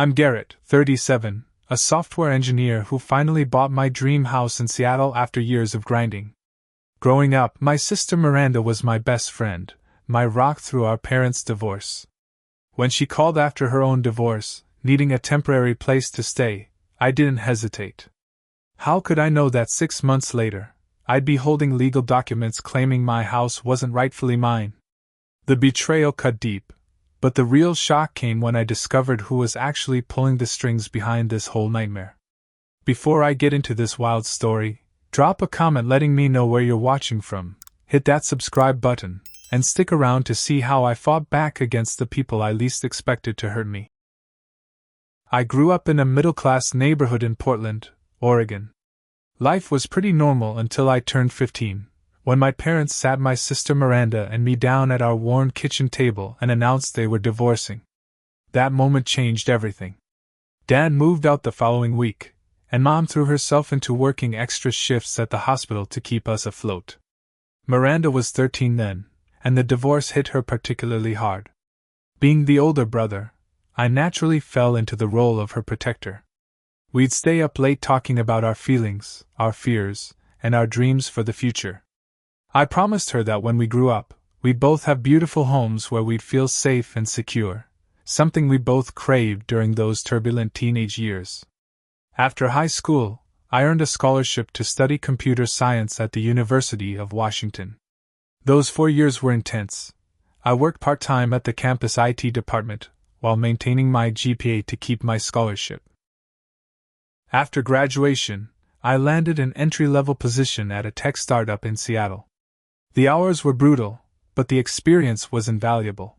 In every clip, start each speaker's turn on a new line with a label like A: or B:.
A: I'm Garrett, 37, a software engineer who finally bought my dream house in Seattle after years of grinding. Growing up, my sister Miranda was my best friend, my rock through our parents' divorce. When she called after her own divorce, needing a temporary place to stay, I didn't hesitate. How could I know that 6 months later, I'd be holding legal documents claiming my house wasn't rightfully mine? The betrayal cut deep, but the real shock came when I discovered who was actually pulling the strings behind this whole nightmare. Before I get into this wild story, drop a comment letting me know where you're watching from, hit that subscribe button, and stick around to see how I fought back against the people I least expected to hurt me. I grew up in a middle-class neighborhood in Portland, Oregon. Life was pretty normal until I turned 15, when my parents sat my sister Miranda and me down at our worn kitchen table and announced they were divorcing. That moment changed everything. Dad moved out the following week, and Mom threw herself into working extra shifts at the hospital to keep us afloat. Miranda was 13 then, and the divorce hit her particularly hard. Being the older brother, I naturally fell into the role of her protector. We'd stay up late talking about our feelings, our fears, and our dreams for the future. I promised her that when we grew up, we'd both have beautiful homes where we'd feel safe and secure, something we both craved during those turbulent teenage years. After high school, I earned a scholarship to study computer science at the University of Washington. Those 4 years were intense. I worked part-time at the campus IT department, while maintaining my GPA to keep my scholarship. After graduation, I landed an entry-level position at a tech startup in Seattle. The hours were brutal, but the experience was invaluable.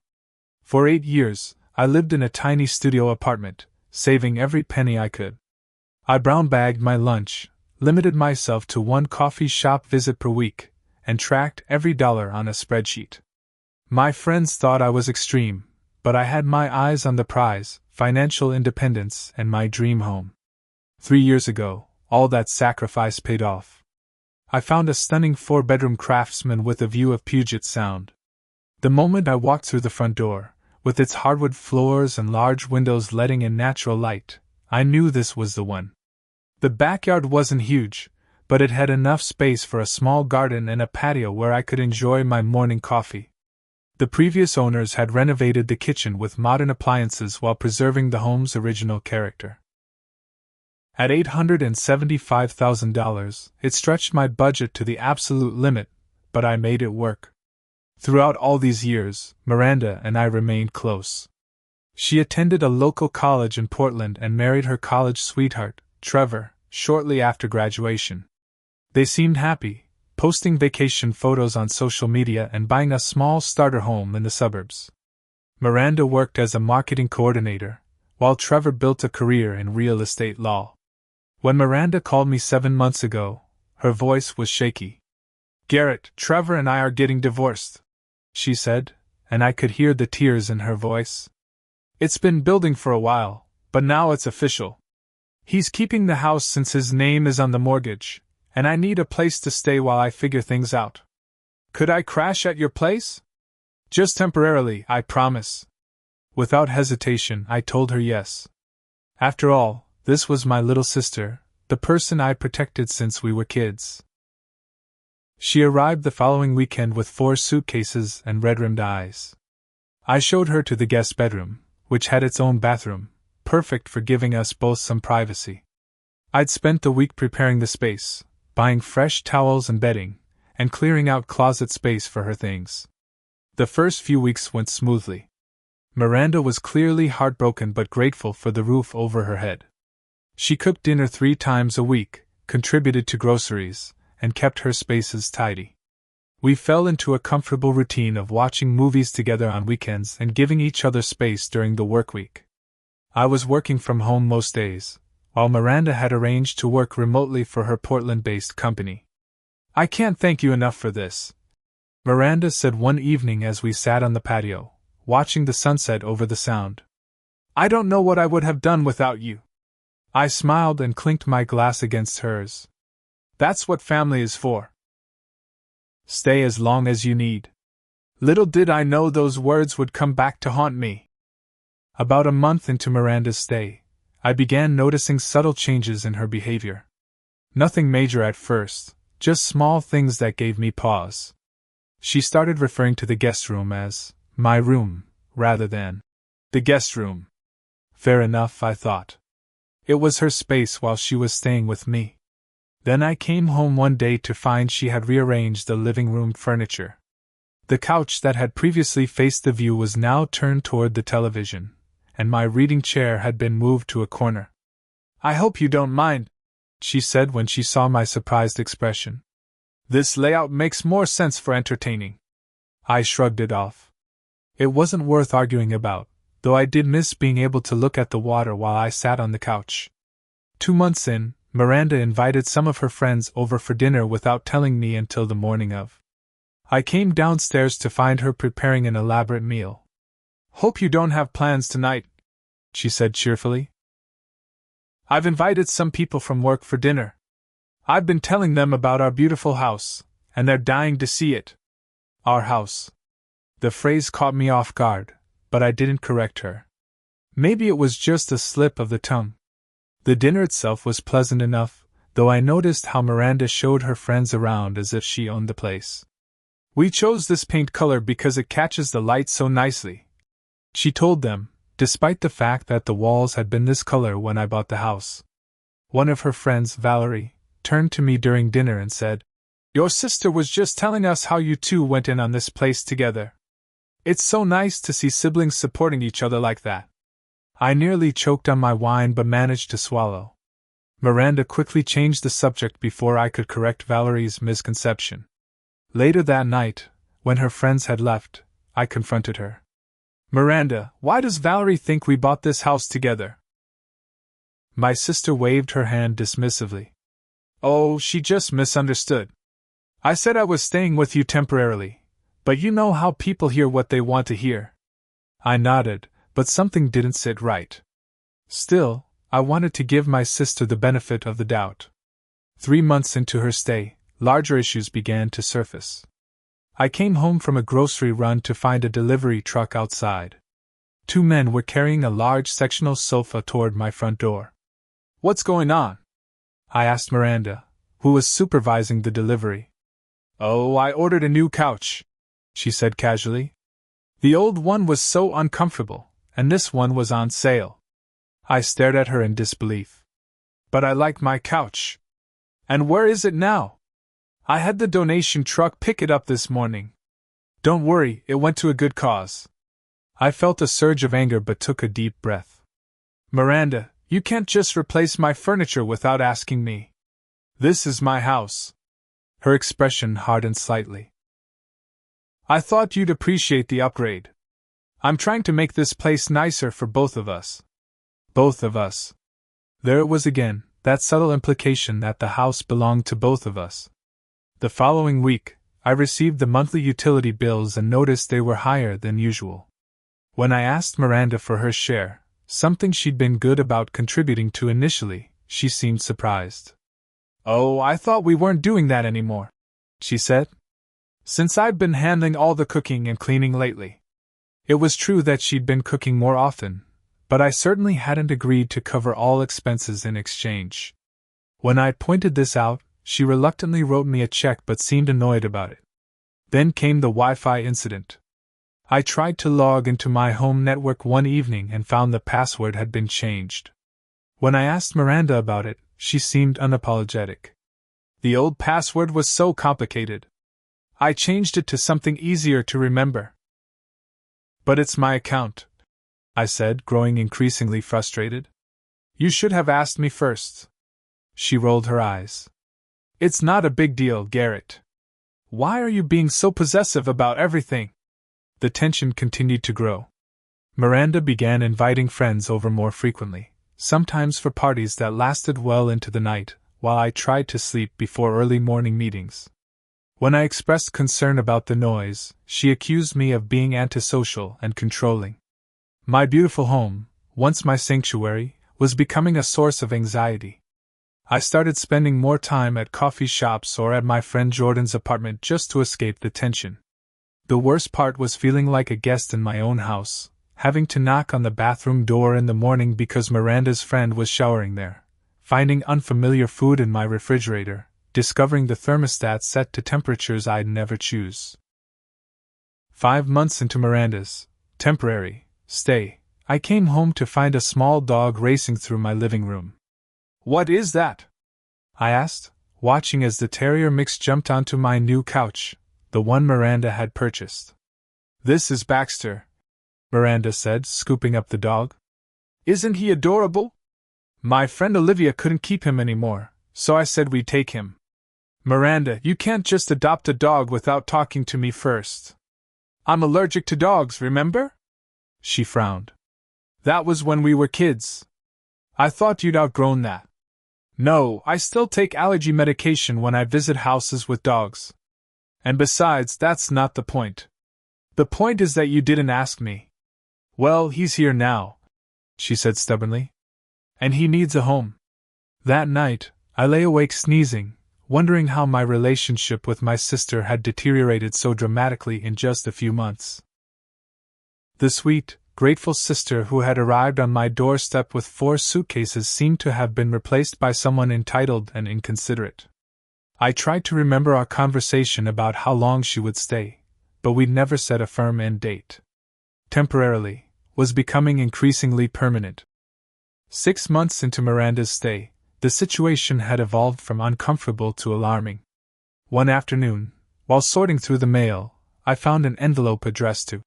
A: For 8 years, I lived in a tiny studio apartment, saving every penny I could. I brown-bagged my lunch, limited myself to 1 coffee shop visit per week, and tracked every dollar on a spreadsheet. My friends thought I was extreme, but I had my eyes on the prize, financial independence, and my dream home. 3 years ago, all that sacrifice paid off. I found a stunning 4-bedroom Craftsman with a view of Puget Sound. The moment I walked through the front door, with its hardwood floors and large windows letting in natural light, I knew this was the one. The backyard wasn't huge, but it had enough space for a small garden and a patio where I could enjoy my morning coffee. The previous owners had renovated the kitchen with modern appliances while preserving the home's original character. At $875,000, it stretched my budget to the absolute limit, but I made it work. Throughout all these years, Miranda and I remained close. She attended a local college in Portland and married her college sweetheart, Trevor, shortly after graduation. They seemed happy, posting vacation photos on social media and buying a small starter home in the suburbs. Miranda worked as a marketing coordinator, while Trevor built a career in real estate law. When Miranda called me 7 months ago, her voice was shaky. "Garrett, Trevor and I are getting divorced," she said, and I could hear the tears in her voice. "It's been building for a while, but now it's official. He's keeping the house since his name is on the mortgage, and I need a place to stay while I figure things out. Could I crash at your place?" "Just temporarily, I promise." Without hesitation, I told her yes. After all, this was my little sister, the person I'd protected since we were kids. She arrived the following weekend with 4 suitcases and red-rimmed eyes. I showed her to the guest bedroom, which had its own bathroom, perfect for giving us both some privacy. I'd spent the week preparing the space, buying fresh towels and bedding, and clearing out closet space for her things. The first few weeks went smoothly. Miranda was clearly heartbroken but grateful for the roof over her head. She cooked dinner 3 times a week, contributed to groceries, and kept her spaces tidy. We fell into a comfortable routine of watching movies together on weekends and giving each other space during the work week. I was working from home most days, while Miranda had arranged to work remotely for her Portland-based company. "I can't thank you enough for this," Miranda said one evening as we sat on the patio, watching the sunset over the Sound. "I don't know what I would have done without you." I smiled and clinked my glass against hers. "That's what family is for. Stay as long as you need." Little did I know those words would come back to haunt me. About a month into Miranda's stay, I began noticing subtle changes in her behavior. Nothing major at first, just small things that gave me pause. She started referring to the guest room as my room, rather than the guest room. Fair enough, I thought. It was her space while she was staying with me. Then I came home one day to find she had rearranged the living room furniture. The couch that had previously faced the view was now turned toward the television, and my reading chair had been moved to a corner. "I hope you don't mind," she said when she saw my surprised expression. "This layout makes more sense for entertaining." I shrugged it off. It wasn't worth arguing about, though I did miss being able to look at the water while I sat on the couch. 2 months in, Miranda invited some of her friends over for dinner without telling me until the morning of. I came downstairs to find her preparing an elaborate meal. "Hope you don't have plans tonight," she said cheerfully. "I've invited some people from work for dinner. I've been telling them about our beautiful house, and they're dying to see it." Our house. The phrase caught me off guard, but I didn't correct her. Maybe it was just a slip of the tongue. The dinner itself was pleasant enough, though I noticed how Miranda showed her friends around as if she owned the place. "We chose this paint color because it catches the light so nicely," she told them, despite the fact that the walls had been this color when I bought the house. One of her friends, Valerie, turned to me during dinner and said, "Your sister was just telling us how you two went in on this place together. It's so nice to see siblings supporting each other like that." I nearly choked on my wine but managed to swallow. Miranda quickly changed the subject before I could correct Valerie's misconception. Later that night, when her friends had left, I confronted her. "Miranda, why does Valerie think we bought this house together?" My sister waved her hand dismissively. "Oh, she just misunderstood. I said I was staying with you temporarily, but you know how people hear what they want to hear." I nodded, but something didn't sit right. Still, I wanted to give my sister the benefit of the doubt. 3 months into her stay, larger issues began to surface. I came home from a grocery run to find a delivery truck outside. 2 men were carrying a large sectional sofa toward my front door. "What's going on?" I asked Miranda, who was supervising the delivery. "Oh, I ordered a new couch," she said casually. "The old one was so uncomfortable, and this one was on sale." I stared at her in disbelief. "But I like my couch. And where is it now? I had the donation truck pick it up this morning." "Don't worry, it went to a good cause." I felt a surge of anger but took a deep breath. "Miranda, you can't just replace my furniture without asking me. This is my house." Her expression hardened slightly. "I thought you'd appreciate the upgrade. I'm trying to make this place nicer for both of us." Both of us. There it was again, that subtle implication that the house belonged to both of us. The following week, I received the monthly utility bills and noticed they were higher than usual. When I asked Miranda for her share, something she'd been good about contributing to initially, she seemed surprised. "Oh, I thought we weren't doing that anymore," she said. "Since I've been handling all the cooking and cleaning lately." It was true that she'd been cooking more often, but I certainly hadn't agreed to cover all expenses in exchange. When I pointed this out, she reluctantly wrote me a check but seemed annoyed about it. Then came the Wi-Fi incident. I tried to log into my home network one evening and found the password had been changed. When I asked Miranda about it, she seemed unapologetic. "The old password was so complicated. I changed it to something easier to remember." "But it's my account," I said, growing increasingly frustrated. "You should have asked me first." She rolled her eyes. "It's not a big deal, Garrett. Why are you being so possessive about everything?" The tension continued to grow. Miranda began inviting friends over more frequently, sometimes for parties that lasted well into the night, while I tried to sleep before early morning meetings. When I expressed concern about the noise, she accused me of being antisocial and controlling. My beautiful home, once my sanctuary, was becoming a source of anxiety. I started spending more time at coffee shops or at my friend Jordan's apartment just to escape the tension. The worst part was feeling like a guest in my own house, having to knock on the bathroom door in the morning because Miranda's friend was showering there, finding unfamiliar food in my refrigerator, discovering the thermostat set to temperatures I'd never choose. 5 months into Miranda's temporary stay, I came home to find a small dog racing through my living room. "What is that?" I asked, watching as the terrier mix jumped onto my new couch, the one Miranda had purchased. "This is Baxter," Miranda said, scooping up the dog. "Isn't he adorable? My friend Olivia couldn't keep him anymore, so I said we'd take him." "Miranda, you can't just adopt a dog without talking to me first." "I'm allergic to dogs, remember?" She frowned. "That was when we were kids. I thought you'd outgrown that." "No, I still take allergy medication when I visit houses with dogs. And besides, that's not the point. The point is that you didn't ask me." "Well, he's here now," she said stubbornly. "And he needs a home." That night, I lay awake sneezing, wondering how my relationship with my sister had deteriorated so dramatically in just a few months. The sweet, grateful sister who had arrived on my doorstep with 4 suitcases seemed to have been replaced by someone entitled and inconsiderate. I tried to remember our conversation about how long she would stay, but we'd never set a firm end date. Temporarily was becoming increasingly permanent. 6 months into Miranda's stay, the situation had evolved from uncomfortable to alarming. One afternoon, while sorting through the mail, I found an envelope addressed to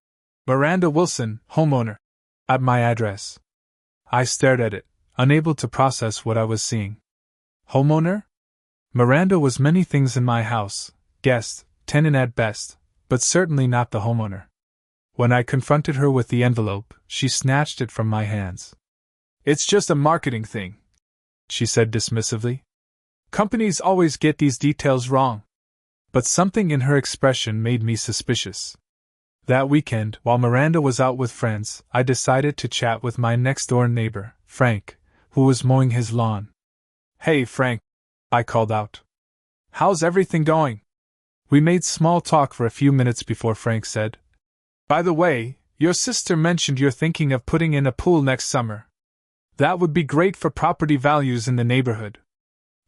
A: Miranda Wilson, homeowner, at my address. I stared at it, unable to process what I was seeing. Homeowner? Miranda was many things in my house, guest, tenant at best, but certainly not the homeowner. When I confronted her with the envelope, she snatched it from my hands. "It's just a marketing thing," she said dismissively. "Companies always get these details wrong." But something in her expression made me suspicious. That weekend, while Miranda was out with friends, I decided to chat with my next-door neighbor, Frank, who was mowing his lawn. "Hey, Frank," I called out. "How's everything going?" We made small talk for a few minutes before Frank said, "By the way, your sister mentioned you're thinking of putting in a pool next summer. That would be great for property values in the neighborhood."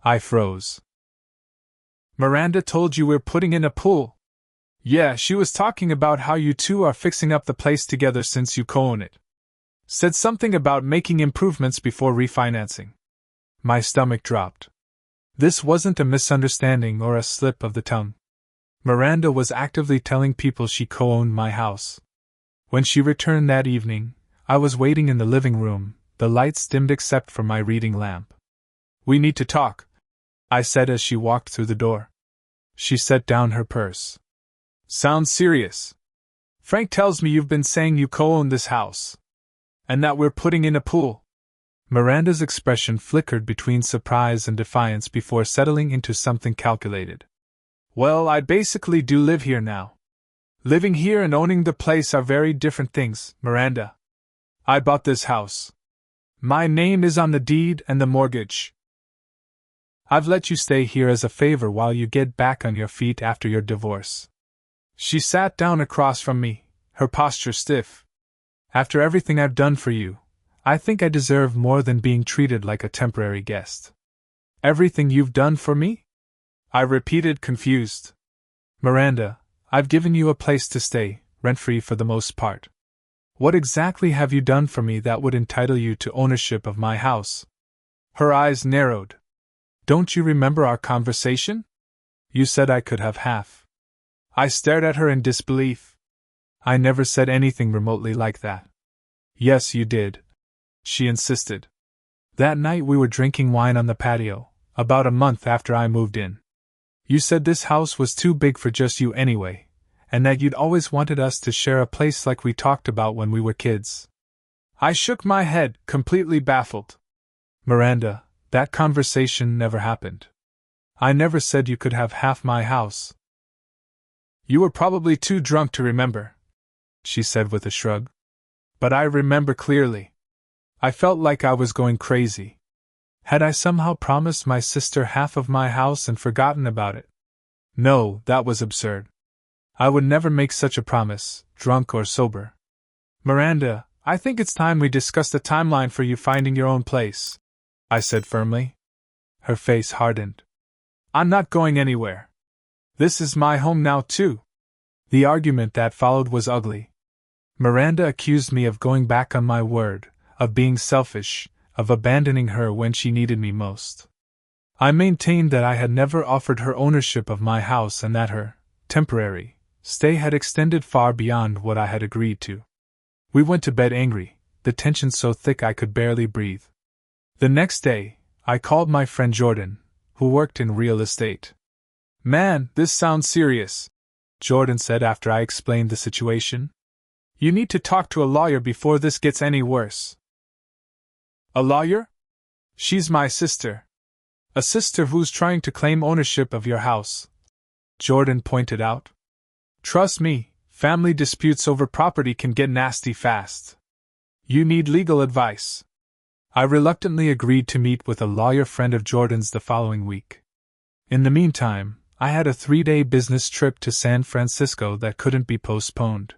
A: I froze. "Miranda told you we're putting in a pool?" "Yeah, she was talking about how you two are fixing up the place together since you co-own it. Said something about making improvements before refinancing." My stomach dropped. This wasn't a misunderstanding or a slip of the tongue. Miranda was actively telling people she co-owned my house. When she returned that evening, I was waiting in the living room, the lights dimmed except for my reading lamp. "We need to talk," I said as she walked through the door. She set down her purse. "Sounds serious. Frank tells me you've been saying you co-own this house. And that we're putting in a pool." Miranda's expression flickered between surprise and defiance before settling into something calculated. "Well, I basically do live here now. Living here and owning the place are very different things, Miranda. I bought this house. My name is on the deed and the mortgage. I've let you stay here as a favor while you get back on your feet after your divorce." She sat down across from me, her posture stiff. "After everything I've done for you, I think I deserve more than being treated like a temporary guest." "Everything you've done for me?" I repeated, confused. "Miranda, I've given you a place to stay, rent-free for the most part. What exactly have you done for me that would entitle you to ownership of my house?" Her eyes narrowed. "Don't you remember our conversation? You said I could have half." I stared at her in disbelief. "I never said anything remotely like that." "Yes, you did," she insisted. "That night we were drinking wine on the patio, about a month after I moved in. You said this house was too big for just you anyway, and that you'd always wanted us to share a place like we talked about when we were kids." I shook my head, completely baffled. "Miranda, that conversation never happened. I never said you could have half my house." "You were probably too drunk to remember," she said with a shrug. "But I remember clearly. I felt like I was going crazy. Had I somehow promised my sister half of my house and forgotten about it? No, that was absurd. I would never make such a promise, drunk or sober. Miranda, I think it's time we discussed a timeline for you finding your own place, I said firmly. Her face hardened. I'm not going anywhere. This is my home now, too. The argument that followed was ugly. Miranda accused me of going back on my word, of being selfish, of abandoning her when she needed me most. I maintained that I had never offered her ownership of my house and that her temporary stay had extended far beyond what I had agreed to. We went to bed angry, the tension so thick I could barely breathe. The next day, I called my friend Jordan, who worked in real estate. Man, this sounds serious, Jordan said after I explained the situation. You need to talk to a lawyer before this gets any worse. A lawyer? She's my sister. A sister who's trying to claim ownership of your house, Jordan pointed out. Trust me, family disputes over property can get nasty fast. You need legal advice. I reluctantly agreed to meet with a lawyer friend of Jordan's the following week. In the meantime, I had a 3-day business trip to San Francisco that couldn't be postponed.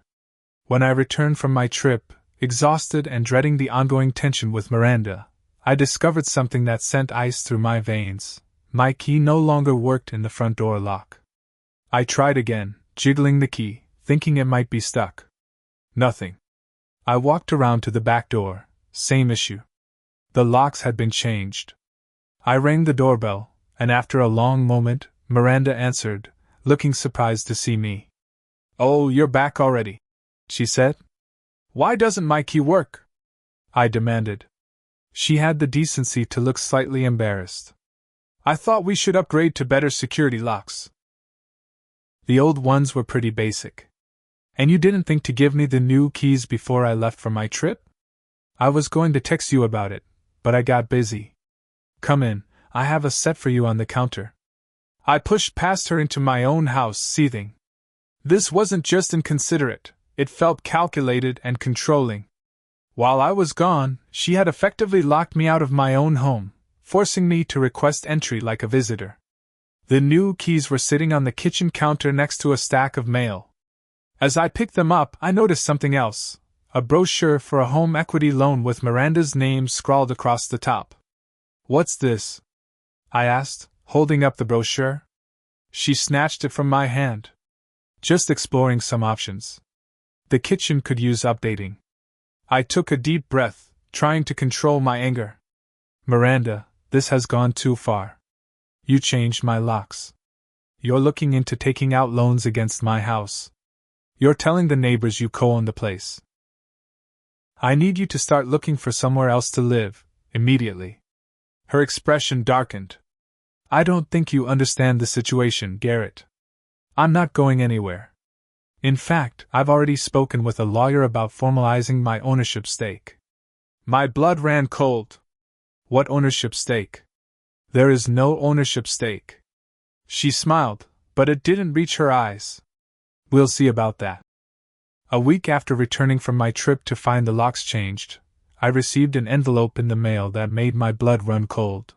A: When I returned from my trip, exhausted and dreading the ongoing tension with Miranda, I discovered something that sent ice through my veins. My key no longer worked in the front door lock. I tried again, jiggling the key, thinking it might be stuck. Nothing. I walked around to the back door, same issue. The locks had been changed. I rang the doorbell, and after a long moment, Miranda answered, looking surprised to see me. Oh, you're back already, she said. Why doesn't my key work? I demanded. She had the decency to look slightly embarrassed. I thought we should upgrade to better security locks. The old ones were pretty basic. And you didn't think to give me the new keys before I left for my trip? I was going to text you about it, but I got busy. Come in, I have a set for you on the counter. I pushed past her into my own house, seething. This wasn't just inconsiderate, it felt calculated and controlling. While I was gone, she had effectively locked me out of my own home, forcing me to request entry like a visitor. The new keys were sitting on the kitchen counter next to a stack of mail. As I picked them up, I noticed something else. A brochure for a home equity loan with Miranda's name scrawled across the top. What's this? I asked, holding up the brochure. She snatched it from my hand. Just exploring some options. The kitchen could use updating. I took a deep breath, trying to control my anger. Miranda, this has gone too far. You changed my locks. You're looking into taking out loans against my house. You're telling the neighbors you co-own the place. I need you to start looking for somewhere else to live, immediately. Her expression darkened. I don't think you understand the situation, Garrett. I'm not going anywhere. In fact, I've already spoken with a lawyer about formalizing my ownership stake. My blood ran cold. What ownership stake? There is no ownership stake. She smiled, but it didn't reach her eyes. We'll see about that. A week after returning from my trip to find the locks changed, I received an envelope in the mail that made my blood run cold.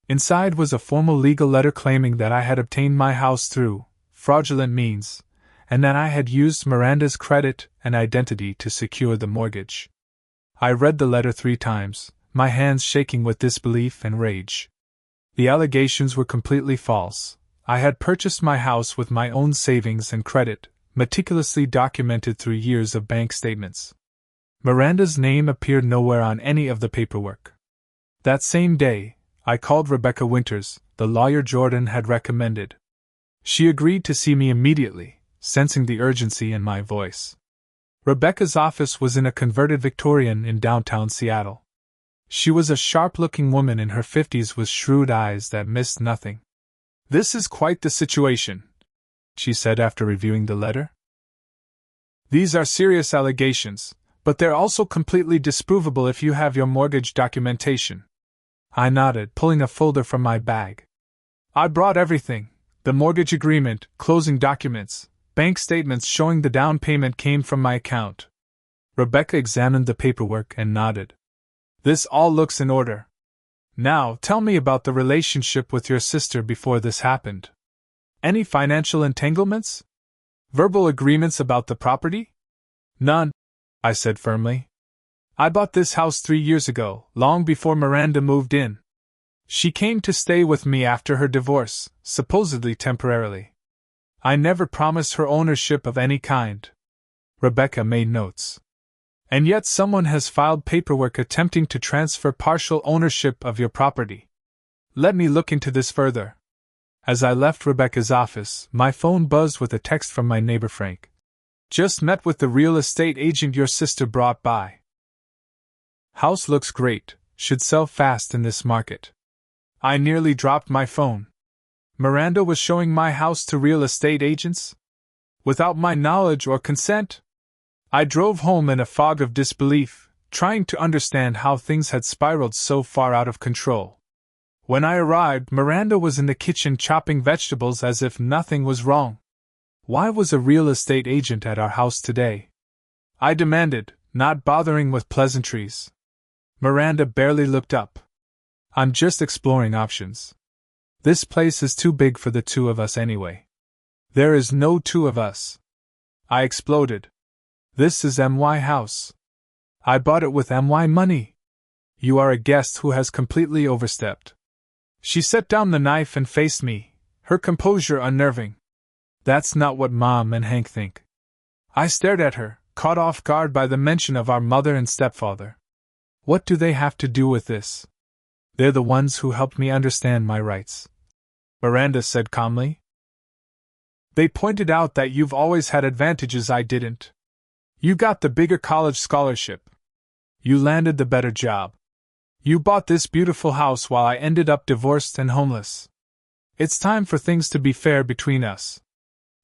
A: Inside was a formal legal letter claiming that I had obtained my house through fraudulent means, and that I had used Miranda's credit and identity to secure the mortgage. I read the letter 3 times, my hands shaking with disbelief and rage. The allegations were completely false. I had purchased my house with my own savings and credit, meticulously documented through years of bank statements. Miranda's name appeared nowhere on any of the paperwork. That same day, I called Rebecca Winters, the lawyer Jordan had recommended. She agreed to see me immediately, sensing the urgency in my voice. Rebecca's office was in a converted Victorian in downtown Seattle. She was a sharp-looking woman in her 50s with shrewd eyes that missed nothing. This is quite the situation, she said after reviewing the letter. These are serious allegations, but they're also completely disprovable if you have your mortgage documentation. I nodded, pulling a folder from my bag. I brought everything. The mortgage agreement, closing documents, bank statements showing the down payment came from my account. Rebecca examined the paperwork and nodded. This all looks in order. Now, tell me about the relationship with your sister before this happened. Any financial entanglements? Verbal agreements about the property? None, I said firmly. I bought this house 3 years ago, long before Miranda moved in. She came to stay with me after her divorce, supposedly temporarily. I never promised her ownership of any kind. Rebecca made notes. And yet someone has filed paperwork attempting to transfer partial ownership of your property. Let me look into this further. As I left Rebecca's office, my phone buzzed with a text from my neighbor Frank. Just met with the real estate agent your sister brought by. House looks great, should sell fast in this market. I nearly dropped my phone. Miranda was showing my house to real estate agents? Without my knowledge or consent? I drove home in a fog of disbelief, trying to understand how things had spiraled so far out of control. When I arrived, Miranda was in the kitchen chopping vegetables as if nothing was wrong. Why was a real estate agent at our house today? I demanded, not bothering with pleasantries. Miranda barely looked up. I'm just exploring options. This place is too big for the two of us anyway. There is no two of us. I exploded. This is MY house. I bought it with MY money. You are a guest who has completely overstepped. She set down the knife and faced me, her composure unnerving. That's not what Mom and Hank think. I stared at her, caught off guard by the mention of our mother and stepfather. What do they have to do with this? They're the ones who helped me understand my rights, Miranda said calmly. They pointed out that you've always had advantages I didn't. You got the bigger college scholarship. You landed the better job. You bought this beautiful house while I ended up divorced and homeless. It's time for things to be fair between us.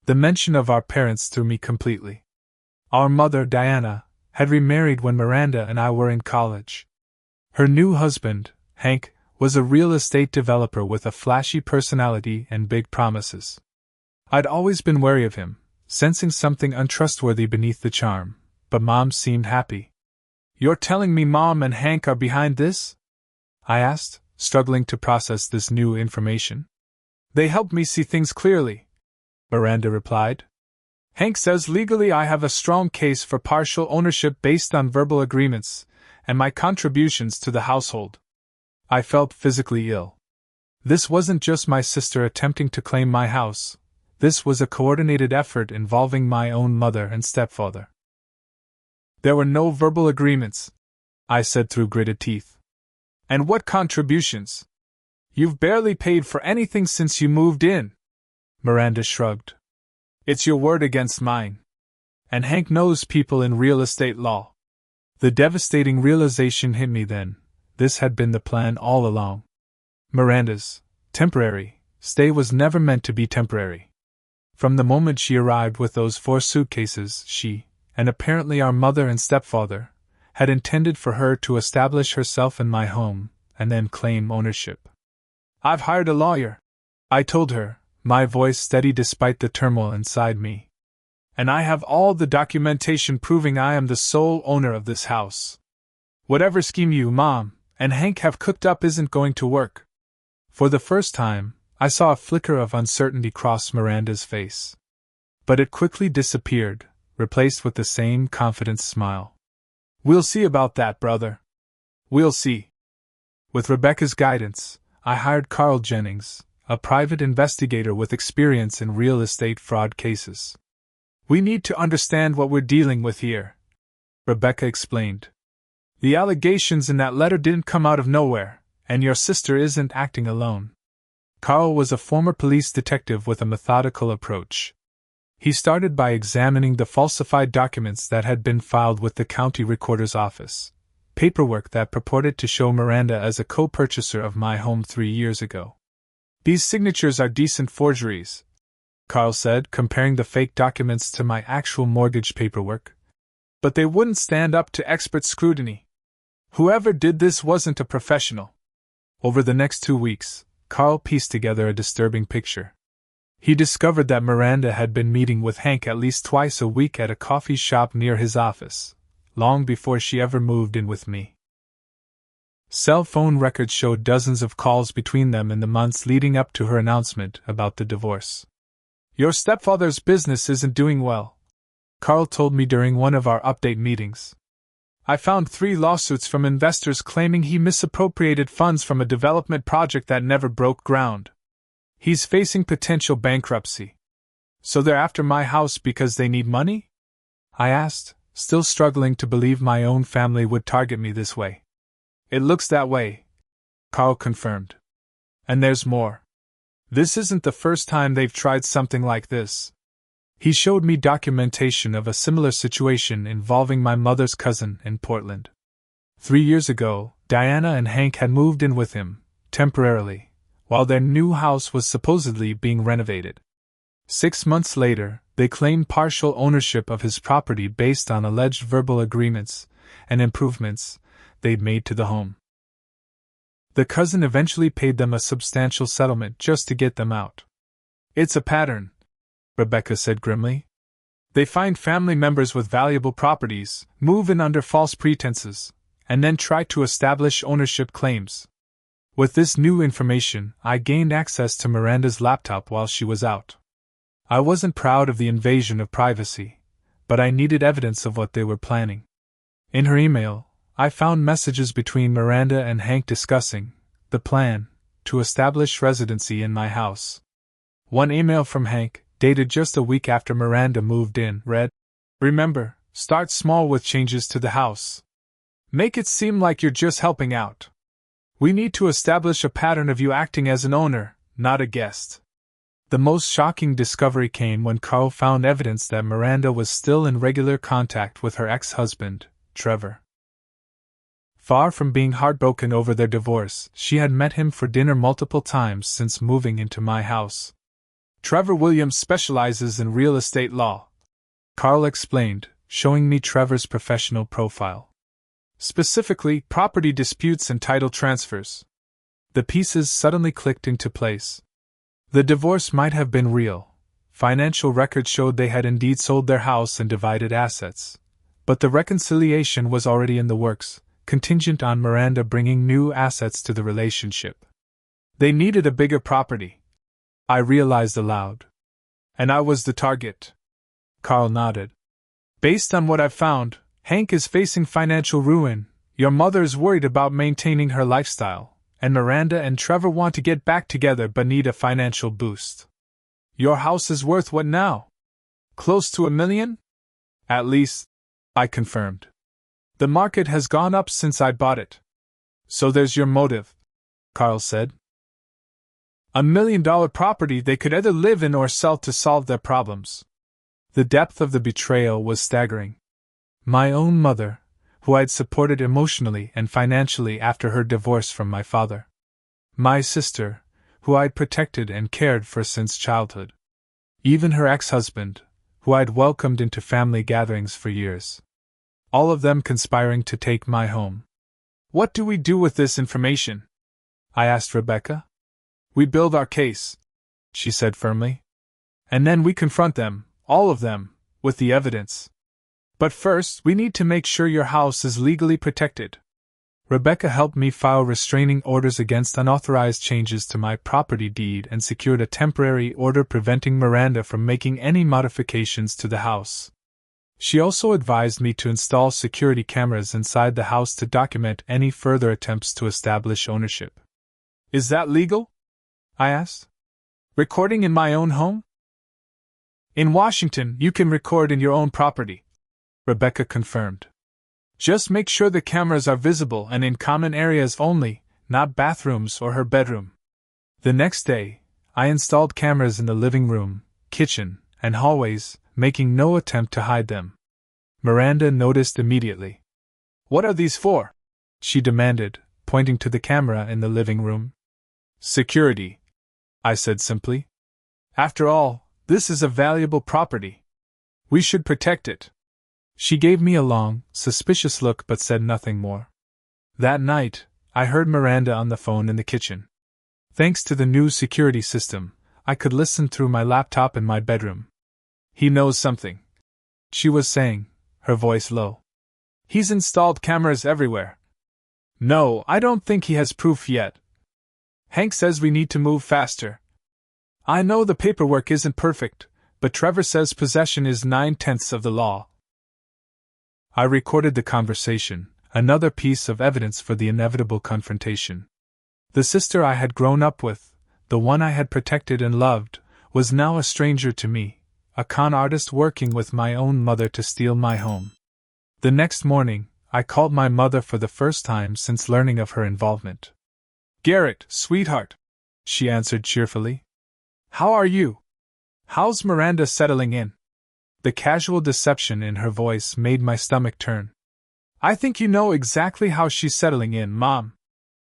A: The mention of our parents threw me completely. Our mother, Diana, had remarried when Miranda and I were in college. Her new husband, Hank, was a real estate developer with a flashy personality and big promises. I'd always been wary of him, sensing something untrustworthy beneath the charm, but Mom seemed happy. You're telling me Mom and Hank are behind this? I asked, struggling to process this new information. They helped me see things clearly, Miranda replied. Hank says legally I have a strong case for partial ownership based on verbal agreements and my contributions to the household. I felt physically ill. This wasn't just my sister attempting to claim my house. This was a coordinated effort involving my own mother and stepfather. There were no verbal agreements, I said through gritted teeth. And what contributions? You've barely paid for anything since you moved in. Miranda shrugged. It's your word against mine. And Hank knows people in real estate law. The devastating realization hit me then. This had been the plan all along. Miranda's temporary stay was never meant to be temporary. From the moment she arrived with those 4 suitcases, she, and apparently our mother and stepfather, had intended for her to establish herself in my home, and then claim ownership. I've hired a lawyer, I told her, my voice steady despite the turmoil inside me. And I have all the documentation proving I am the sole owner of this house. Whatever scheme you, Mom, and Hank have cooked up isn't going to work. For the first time, I saw a flicker of uncertainty cross Miranda's face. But it quickly disappeared, replaced with the same confident smile. We'll see about that, brother. We'll see. With Rebecca's guidance, I hired Carl Jennings, a private investigator with experience in real estate fraud cases. We need to understand what we're dealing with here, Rebecca explained. The allegations in that letter didn't come out of nowhere, and your sister isn't acting alone. Carl was a former police detective with a methodical approach. He started by examining the falsified documents that had been filed with the county recorder's office, paperwork that purported to show Miranda as a co-purchaser of my home 3 years ago. These signatures are decent forgeries, Carl said, comparing the fake documents to my actual mortgage paperwork. But they wouldn't stand up to expert scrutiny. Whoever did this wasn't a professional. Over the next 2 weeks, Carl pieced together a disturbing picture. He discovered that Miranda had been meeting with Hank at least twice a week at a coffee shop near his office, long before she ever moved in with me. Cell phone records showed dozens of calls between them in the months leading up to her announcement about the divorce. Your stepfather's business isn't doing well, Carl told me during one of our update meetings. I found 3 lawsuits from investors claiming he misappropriated funds from a development project that never broke ground. He's facing potential bankruptcy. So they're after my house because they need money? I asked, still struggling to believe my own family would target me this way. It looks that way, Carl confirmed. And there's more. This isn't the first time they've tried something like this. He showed me documentation of a similar situation involving my mother's cousin in Portland. 3 years ago, Diana and Hank had moved in with him, temporarily, while their new house was supposedly being renovated. 6 months later, they claimed partial ownership of his property based on alleged verbal agreements and improvements they'd made to the home. The cousin eventually paid them a substantial settlement just to get them out. It's a pattern, Rebecca said grimly. They find family members with valuable properties, move in under false pretenses, and then try to establish ownership claims. With this new information, I gained access to Miranda's laptop while she was out. I wasn't proud of the invasion of privacy, but I needed evidence of what they were planning. In her email, I found messages between Miranda and Hank discussing the plan to establish residency in my house. One email from Hank, dated just a week after Miranda moved in, read, "Remember, start small with changes to the house. Make it seem like you're just helping out. We need to establish a pattern of you acting as an owner, not a guest." The most shocking discovery came when Carl found evidence that Miranda was still in regular contact with her ex-husband, Trevor. Far from being heartbroken over their divorce, she had met him for dinner multiple times since moving into my house. Trevor Williams specializes in real estate law, Carl explained, showing me Trevor's professional profile. Specifically, property disputes and title transfers. The pieces suddenly clicked into place. The divorce might have been real. Financial records showed they had indeed sold their house and divided assets. But the reconciliation was already in the works, contingent on Miranda bringing new assets to the relationship. They needed a bigger property, I realized aloud. And I was the target. Carl nodded. Based on what I've found, Hank is facing financial ruin, your mother is worried about maintaining her lifestyle, and Miranda and Trevor want to get back together but need a financial boost. Your house is worth what now? Close to $1 million? At least, I confirmed. The market has gone up since I bought it. So there's your motive, Carl said. $1 million property they could either live in or sell to solve their problems. The depth of the betrayal was staggering. My own mother, who I'd supported emotionally and financially after her divorce from my father. My sister, who I'd protected and cared for since childhood. Even her ex-husband, who I'd welcomed into family gatherings for years. All of them conspiring to take my home. What do we do with this information? I asked Rebecca. We build our case, she said firmly. And then we confront them, all of them, with the evidence. But first, we need to make sure your house is legally protected. Rebecca helped me file restraining orders against unauthorized changes to my property deed and secured a temporary order preventing Miranda from making any modifications to the house. She also advised me to install security cameras inside the house to document any further attempts to establish ownership. Is that legal? I asked. Recording in my own home? In Washington, you can record in your own property, Rebecca confirmed. Just make sure the cameras are visible and in common areas only, not bathrooms or her bedroom. The next day, I installed cameras in the living room, kitchen, and hallways, making no attempt to hide them. Miranda noticed immediately. What are these for? She demanded, pointing to the camera in the living room. Security, I said simply. After all, this is a valuable property. We should protect it. She gave me a long, suspicious look but said nothing more. That night, I heard Miranda on the phone in the kitchen. Thanks to the new security system, I could listen through my laptop in my bedroom. He knows something, she was saying, her voice low. He's installed cameras everywhere. No, I don't think he has proof yet. Hank says we need to move faster. I know the paperwork isn't perfect, but Trevor says possession is 9/10 of the law. I recorded the conversation, another piece of evidence for the inevitable confrontation. The sister I had grown up with, the one I had protected and loved, was now a stranger to me, a con artist working with my own mother to steal my home. The next morning, I called my mother for the first time since learning of her involvement. "Garrett, sweetheart," she answered cheerfully. "How are you? How's Miranda settling in?" The casual deception in her voice made my stomach turn. "I think you know exactly how she's settling in, Mom.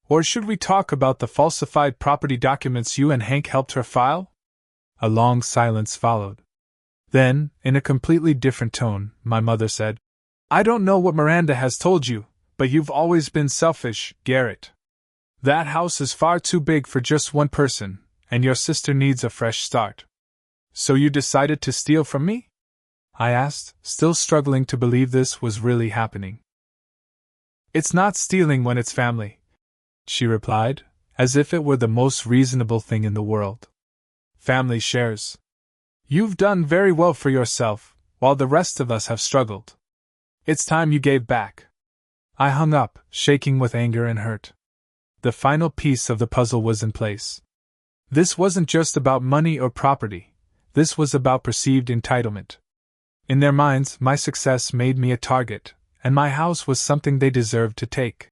A: Or should we talk about the falsified property documents you and Hank helped her file?" A long silence followed. Then, in a completely different tone, my mother said, "I don't know what Miranda has told you, but you've always been selfish, Garrett. That house is far too big for just one person, and your sister needs a fresh start. So you decided to steal from me?" I asked, still struggling to believe this was really happening. "It's not stealing when it's family," she replied, as if it were the most reasonable thing in the world. "Family shares. You've done very well for yourself, while the rest of us have struggled. It's time you gave back." I hung up, shaking with anger and hurt. The final piece of the puzzle was in place. This wasn't just about money or property, this was about perceived entitlement. In their minds, my success made me a target, and my house was something they deserved to take.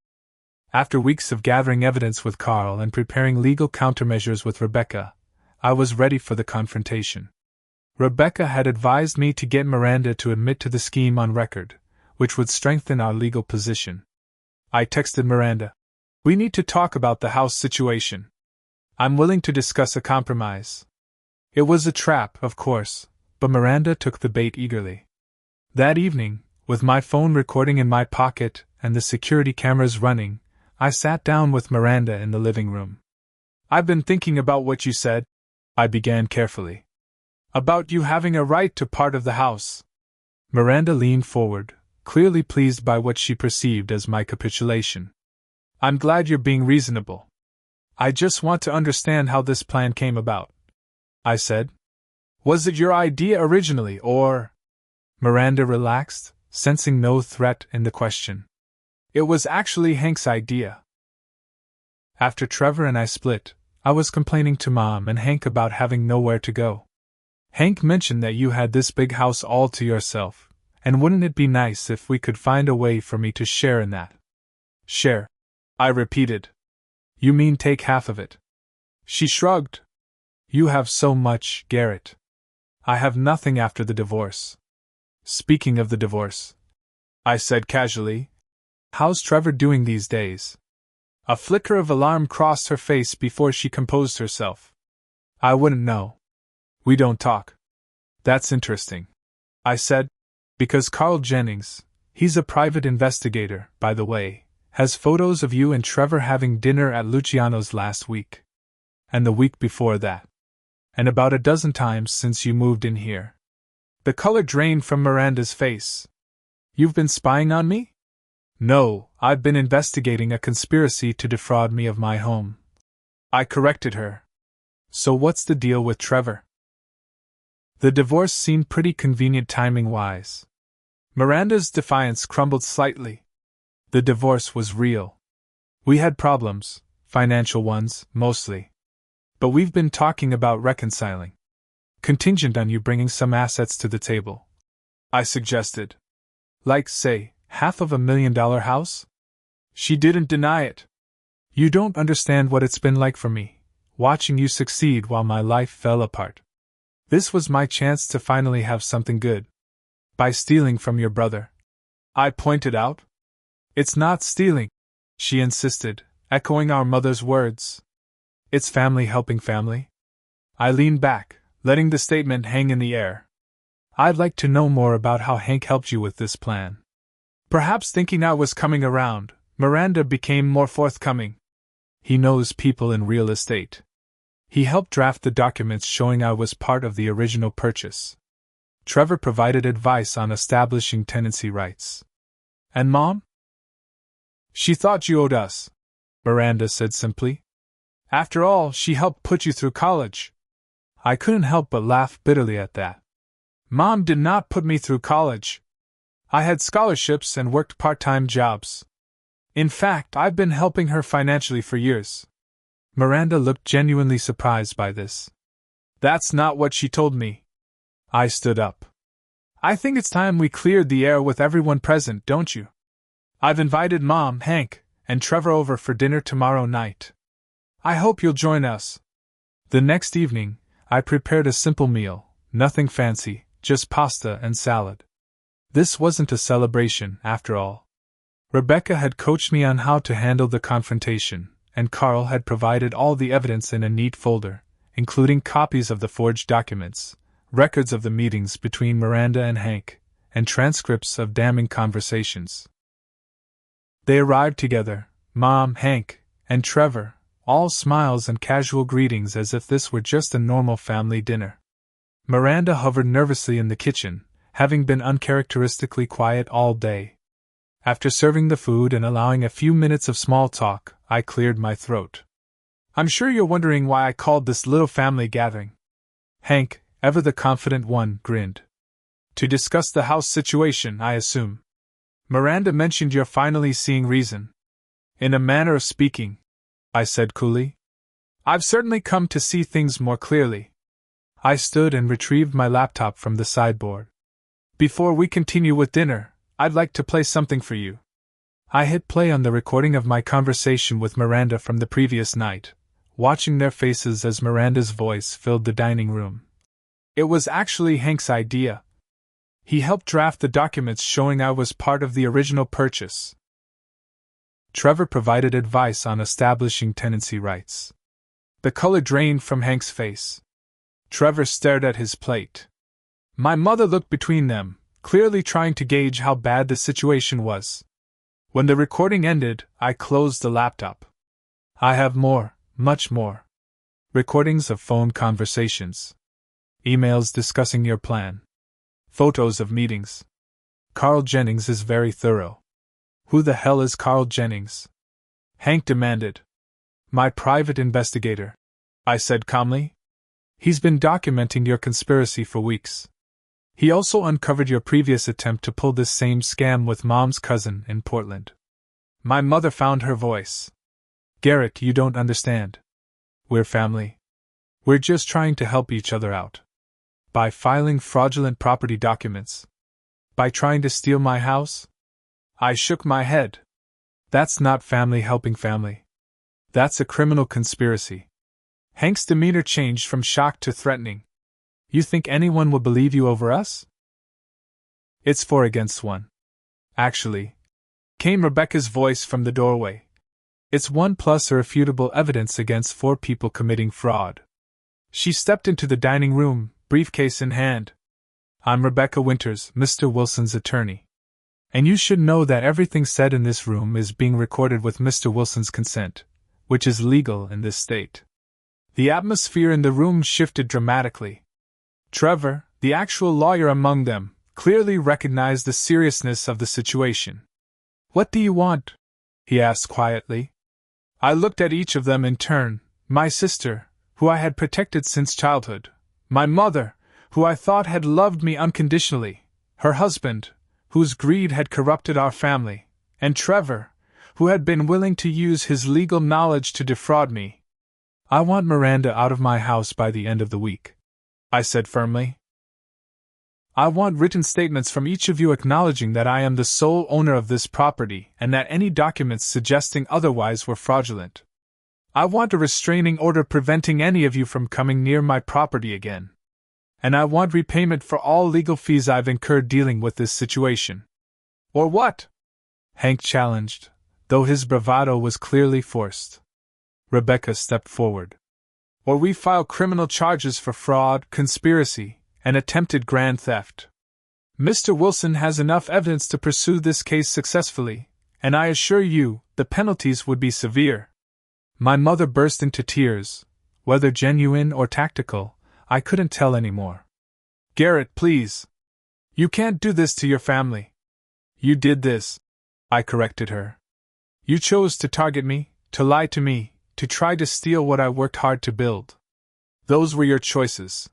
A: After weeks of gathering evidence with Carl and preparing legal countermeasures with Rebecca, I was ready for the confrontation. Rebecca had advised me to get Miranda to admit to the scheme on record, which would strengthen our legal position. I texted Miranda, "We need to talk about the house situation. I'm willing to discuss a compromise." It was a trap, of course, but Miranda took the bait eagerly. That evening, with my phone recording in my pocket and the security cameras running, I sat down with Miranda in the living room. "I've been thinking about what you said," I began carefully. "About you having a right to part of the house." Miranda leaned forward, clearly pleased by what she perceived as my capitulation. "I'm glad you're being reasonable. I just want to understand how this plan came about," I said. "Was it your idea originally, or—" Miranda relaxed, sensing no threat in the question. "It was actually Hank's idea. After Trevor and I split, I was complaining to Mom and Hank about having nowhere to go. Hank mentioned that you had this big house all to yourself, and wouldn't it be nice if we could find a way for me to share in that?" "Share?" I repeated. "You mean take half of it?" She shrugged. "You have so much, Garrett. I have nothing after the divorce." "Speaking of the divorce," I said casually, "how's Trevor doing these days?" A flicker of alarm crossed her face before she composed herself. "I wouldn't know. We don't talk." "That's interesting," I said, "because Carl Jennings, he's a private investigator, by the way, has photos of you and Trevor having dinner at Luciano's last week. And the week before that. And about a dozen times since you moved in here." The color drained from Miranda's face. "You've been spying on me?" "No, I've been investigating a conspiracy to defraud me of my home," I corrected her. "So what's the deal with Trevor?" The divorce seemed pretty convenient timing-wise. Miranda's defiance crumbled slightly. The divorce was real. We had problems, financial ones, mostly. But we've been talking about reconciling. Contingent on you bringing some assets to the table, I suggested. Like, say, $500,000 house? She didn't deny it. "You don't understand what it's been like for me, watching you succeed while my life fell apart. This was my chance to finally have something good. By stealing from your brother," I pointed out. "It's not stealing," she insisted, echoing our mother's words. "It's family helping family." I leaned back, letting the statement hang in the air. "I'd like to know more about how Hank helped you with this plan." Perhaps thinking I was coming around, Miranda became more forthcoming. "He knows people in real estate. He helped draft the documents showing I was part of the original purchase. Trevor provided advice on establishing tenancy rights. And Mom? She thought you owed us," Miranda said simply. "After all, she helped put you through college." I couldn't help but laugh bitterly at that. "Mom did not put me through college," I had scholarships and worked part-time jobs. In fact, I've been helping her financially for years. Miranda looked genuinely surprised by this. That's not what she told me. I stood up. I think it's time we cleared the air with everyone present, don't you? I've invited Mom, Hank, and Trevor over for dinner tomorrow night. I hope you'll join us. The next evening, I prepared a simple meal, nothing fancy, just pasta and salad. This wasn't a celebration, after all. Rebecca had coached me on how to handle the confrontation, and Carl had provided all the evidence in a neat folder, including copies of the forged documents, records of the meetings between Miranda and Hank, and transcripts of damning conversations. They arrived together, Mom, Hank, and Trevor, all smiles and casual greetings as if this were just a normal family dinner. Miranda hovered nervously in the kitchen, having been uncharacteristically quiet all day. After serving the food and allowing a few minutes of small talk, I cleared my throat. I'm sure you're wondering why I called this little family gathering. Hank, ever the confident one, grinned. To discuss the house situation, I assume. Miranda mentioned you're finally seeing reason. In a manner of speaking, I said coolly. I've certainly come to see things more clearly. I stood and retrieved my laptop from the sideboard. Before we continue with dinner, I'd like to play something for you. I hit play on the recording of my conversation with Miranda from the previous night, watching their faces as Miranda's voice filled the dining room. It was actually Hank's idea. He helped draft the documents showing I was part of the original purchase. Trevor provided advice on establishing tenancy rights. The color drained from Hank's face. Trevor stared at his plate. My mother looked between them, clearly trying to gauge how bad the situation was. When the recording ended, I closed the laptop. I have more, much more. Recordings of phone conversations. Emails discussing your plan. Photos of meetings. Carl Jennings is very thorough. Who the hell is Carl Jennings? Hank demanded. My private investigator, I said calmly. He's been documenting your conspiracy for weeks. He also uncovered your previous attempt to pull this same scam with Mom's cousin in Portland. My mother found her voice. Garrett, you don't understand. We're family. We're just trying to help each other out. By filing fraudulent property documents. By trying to steal my house? I shook my head. That's not family helping family. That's a criminal conspiracy. Hank's demeanor changed from shock to threatening. You think anyone will believe you over us? It's 4 against 1. Actually, came Rebecca's voice from the doorway. It's 1 plus irrefutable evidence against 4 people committing fraud. She stepped into the dining room, briefcase in hand. I'm Rebecca Winters, Mr. Wilson's attorney. And you should know that everything said in this room is being recorded with Mr. Wilson's consent, which is legal in this state. The atmosphere in the room shifted dramatically. Trevor, the actual lawyer among them, clearly recognized the seriousness of the situation. What do you want? He asked quietly. I looked at each of them in turn, my sister, who I had protected since childhood, my mother, who I thought had loved me unconditionally, her husband, whose greed had corrupted our family, and Trevor, who had been willing to use his legal knowledge to defraud me. I want Miranda out of my house by the end of the week, I said firmly. I want written statements from each of you acknowledging that I am the sole owner of this property and that any documents suggesting otherwise were fraudulent. I want a restraining order preventing any of you from coming near my property again. And I want repayment for all legal fees I've incurred dealing with this situation. Or what? Hank challenged, though his bravado was clearly forced. Rebecca stepped forward. Or we file criminal charges for fraud, conspiracy, and attempted grand theft. Mr. Wilson has enough evidence to pursue this case successfully, and I assure you, the penalties would be severe. My mother burst into tears. Whether genuine or tactical, I couldn't tell anymore. Garrett, please. You can't do this to your family. You did this, I corrected her. You chose to target me, to lie to me, to try to steal what I worked hard to build. Those were your choices.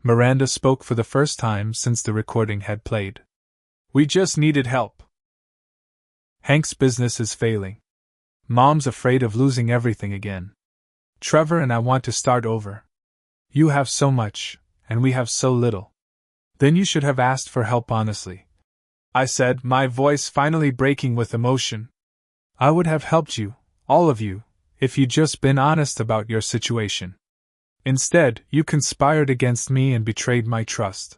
A: Miranda spoke for the first time since the recording had played. We just needed help. Hank's business is failing. Mom's afraid of losing everything again. Trevor and I want to start over. You have so much, and we have so little. Then you should have asked for help honestly, I said, my voice finally breaking with emotion. I would have helped you, all of you, if you'd just been honest about your situation. Instead, you conspired against me and betrayed my trust.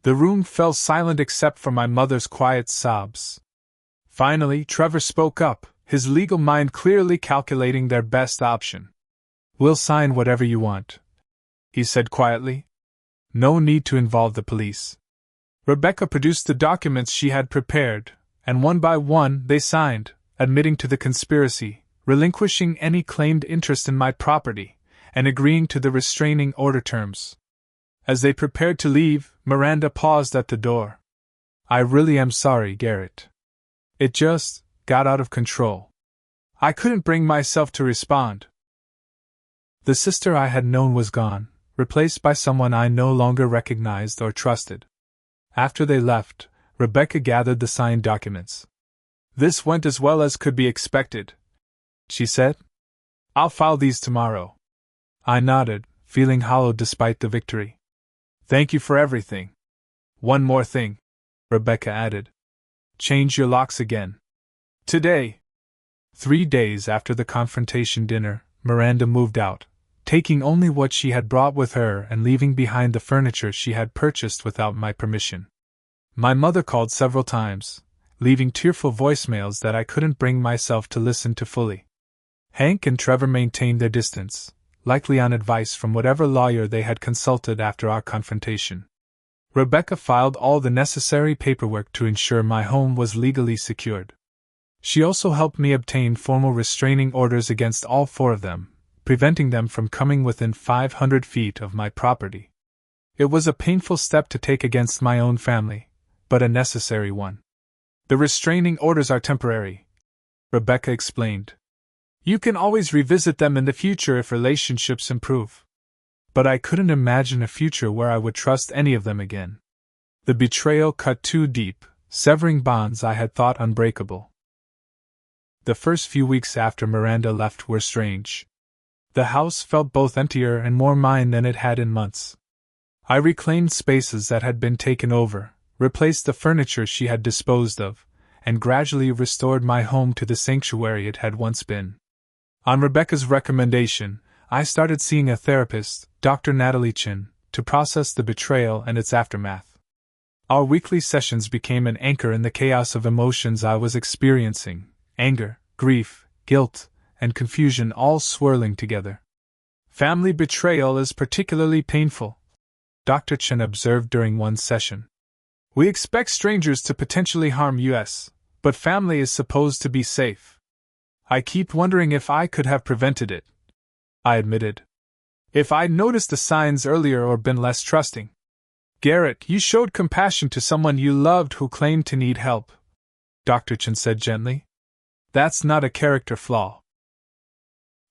A: The room fell silent except for my mother's quiet sobs. Finally, Trevor spoke up, his legal mind clearly calculating their best option. We'll sign whatever you want, he said quietly. No need to involve the police. Rebecca produced the documents she had prepared, and one by one they signed, admitting to the conspiracy, relinquishing any claimed interest in my property, and agreeing to the restraining order terms. As they prepared to leave, Miranda paused at the door. I really am sorry, Garrett. It just got out of control. I couldn't bring myself to respond. The sister I had known was gone, replaced by someone I no longer recognized or trusted. After they left, Rebecca gathered the signed documents. This went as well as could be expected, she said. I'll file these tomorrow. I nodded, feeling hollow despite the victory. Thank you for everything. One more thing, Rebecca added. Change your locks again. Today. 3 days after the confrontation dinner, Miranda moved out, taking only what she had brought with her and leaving behind the furniture she had purchased without my permission. My mother called several times, leaving tearful voicemails that I couldn't bring myself to listen to fully. Hank and Trevor maintained their distance, likely on advice from whatever lawyer they had consulted after our confrontation. Rebecca filed all the necessary paperwork to ensure my home was legally secured. She also helped me obtain formal restraining orders against all 4 of them, preventing them from coming within 500 feet of my property. It was a painful step to take against my own family, but a necessary one. The restraining orders are temporary, Rebecca explained. You can always revisit them in the future if relationships improve. But I couldn't imagine a future where I would trust any of them again. The betrayal cut too deep, severing bonds I had thought unbreakable. The first few weeks after Miranda left were strange. The house felt both emptier and more mine than it had in months. I reclaimed spaces that had been taken over, replaced the furniture she had disposed of, and gradually restored my home to the sanctuary it had once been. On Rebecca's recommendation, I started seeing a therapist, Dr. Natalie Chin, to process the betrayal and its aftermath. Our weekly sessions became an anchor in the chaos of emotions I was experiencing: anger, grief, guilt, and confusion all swirling together. Family betrayal is particularly painful, Dr. Chin observed during one session. We expect strangers to potentially harm us, but family is supposed to be safe. I keep wondering if I could have prevented it, I admitted. If I'd noticed the signs earlier or been less trusting. Garrett, you showed compassion to someone you loved who claimed to need help, Dr. Chin said gently. That's not a character flaw.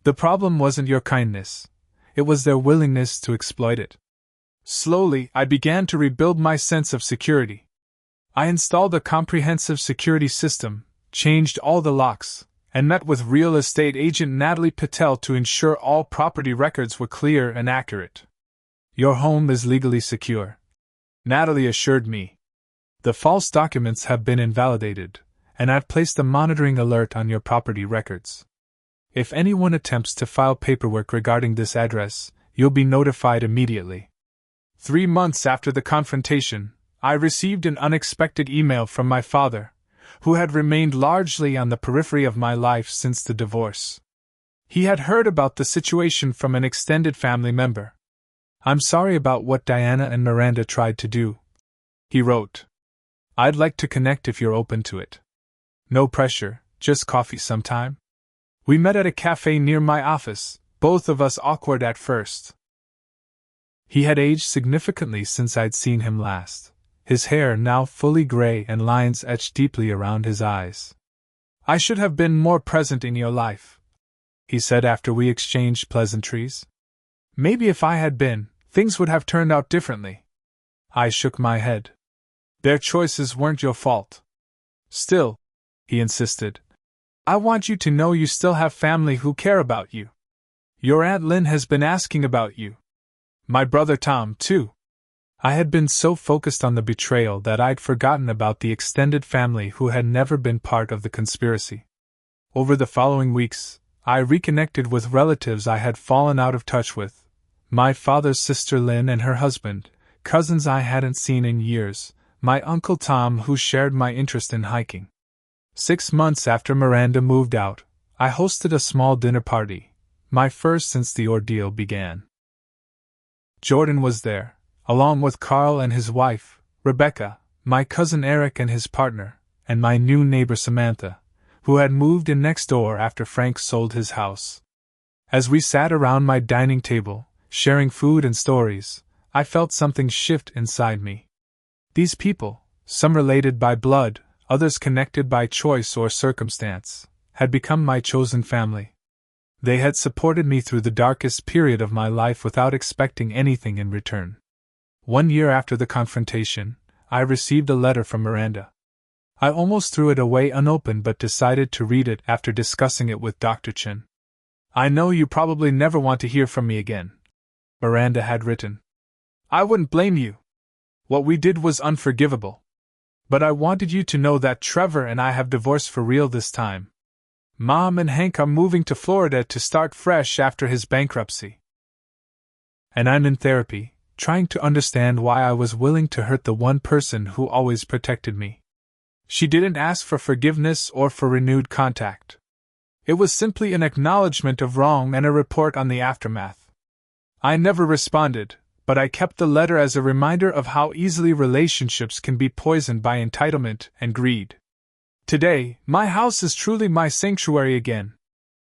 A: The problem wasn't your kindness. It was their willingness to exploit it. Slowly, I began to rebuild my sense of security. I installed a comprehensive security system, changed all the locks, and met with real estate agent Natalie Patel to ensure all property records were clear and accurate. Your home is legally secure, Natalie assured me. The false documents have been invalidated, and I've placed a monitoring alert on your property records. If anyone attempts to file paperwork regarding this address, you'll be notified immediately. 3 months after the confrontation, I received an unexpected email from my father, who had remained largely on the periphery of my life since the divorce. He had heard about the situation from an extended family member. I'm sorry about what Diana and Miranda tried to do, he wrote. I'd like to connect if you're open to it. No pressure, just coffee sometime. We met at a cafe near my office, both of us awkward at first. He had aged significantly since I'd seen him last, his hair now fully gray and lines etched deeply around his eyes. I should have been more present in your life, he said after we exchanged pleasantries. Maybe if I had been, things would have turned out differently. I shook my head. Their choices weren't your fault. Still, he insisted, I want you to know you still have family who care about you. Your Aunt Lynn has been asking about you. My brother Tom, too. I had been so focused on the betrayal that I'd forgotten about the extended family who had never been part of the conspiracy. Over the following weeks, I reconnected with relatives I had fallen out of touch with. My father's sister Lynn and her husband, cousins I hadn't seen in years, my Uncle Tom who shared my interest in hiking. 6 months after Miranda moved out, I hosted a small dinner party, my first since the ordeal began. Jordan was there, along with Carl and his wife, Rebecca, my cousin Eric and his partner, and my new neighbor Samantha, who had moved in next door after Frank sold his house. As we sat around my dining table, sharing food and stories, I felt something shift inside me. These people, some related by blood, others connected by choice or circumstance, had become my chosen family. They had supported me through the darkest period of my life without expecting anything in return. 1 year after the confrontation, I received a letter from Miranda. I almost threw it away unopened but decided to read it after discussing it with Dr. Chen. I know you probably never want to hear from me again, Miranda had written. I wouldn't blame you. What we did was unforgivable. But I wanted you to know that Trevor and I have divorced for real this time. Mom and Hank are moving to Florida to start fresh after his bankruptcy. And I'm in therapy, trying to understand why I was willing to hurt the one person who always protected me. She didn't ask for forgiveness or for renewed contact. It was simply an acknowledgement of wrong and a report on the aftermath. I never responded, but I kept the letter as a reminder of how easily relationships can be poisoned by entitlement and greed. Today, my house is truly my sanctuary again.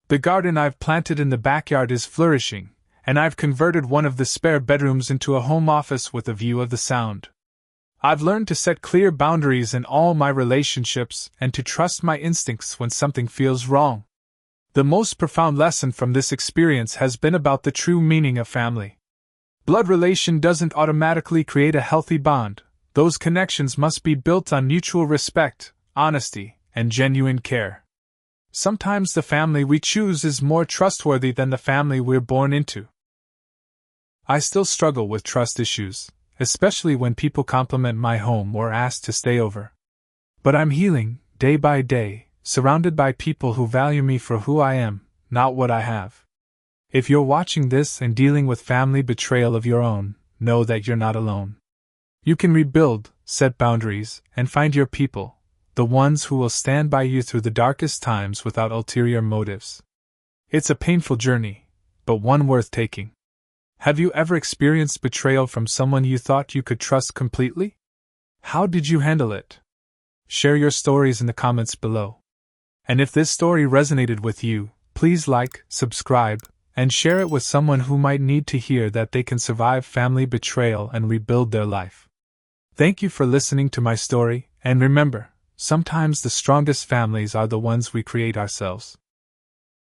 A: The garden I've planted in the backyard is flourishing, and I've converted one of the spare bedrooms into a home office with a view of the Sound. I've learned to set clear boundaries in all my relationships and to trust my instincts when something feels wrong. The most profound lesson from this experience has been about the true meaning of family. Blood relation doesn't automatically create a healthy bond. Those connections must be built on mutual respect, honesty, and genuine care. Sometimes the family we choose is more trustworthy than the family we're born into. I still struggle with trust issues, especially when people compliment my home or ask to stay over. But I'm healing, day by day, surrounded by people who value me for who I am, not what I have. If you're watching this and dealing with family betrayal of your own, know that you're not alone. You can rebuild, set boundaries, and find your people, the ones who will stand by you through the darkest times without ulterior motives. It's a painful journey, but one worth taking. Have you ever experienced betrayal from someone you thought you could trust completely? How did you handle it? Share your stories in the comments below. And if this story resonated with you, please like, subscribe, and share it with someone who might need to hear that they can survive family betrayal and rebuild their life. Thank you for listening to my story, and remember, sometimes the strongest families are the ones we create ourselves.